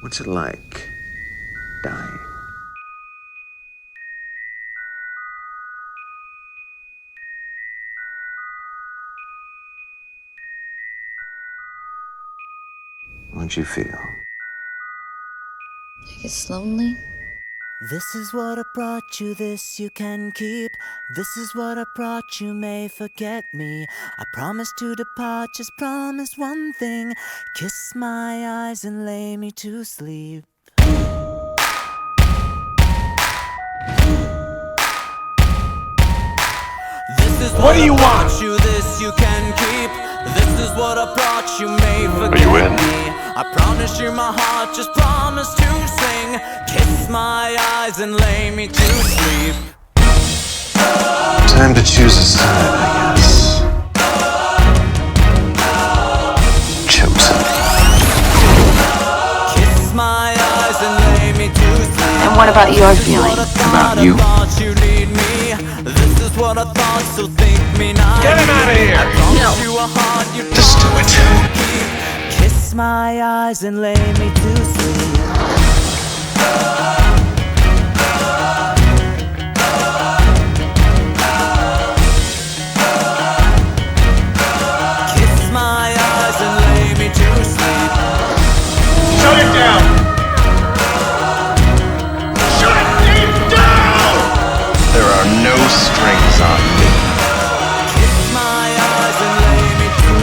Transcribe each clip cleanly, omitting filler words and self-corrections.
What's it like dying? What'd you feel? I guess lonely. This is what I brought you, this you can keep. This is what I brought you, may forget me. I promise to depart, just promise one thing. Kiss my eyes and lay me to sleep. This is what do you want? You, this you can keep. This is what I brought you, may forget me. I promise you my heart, just promise to sing. Kiss my eyes and lay me to sleep. Time to choose a side, I guess. Chosen. Kiss my eyes and lay me to sleep. And what about your feelings? About you? You need me. This is what I thought, so think me not. Get him out of here! I promise No. you a heart you Just do promised it. to keep. Kiss my eyes and lay me to sleep. Kiss my eyes and lay me to sleep. Shut it down! Shut it down! There are no strings on me. Kiss my eyes and lay me to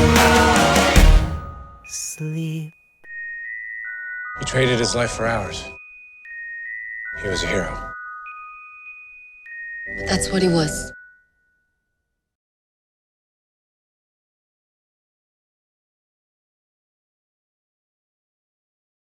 sleep. He traded his life for ours. He was a hero. That's what he was.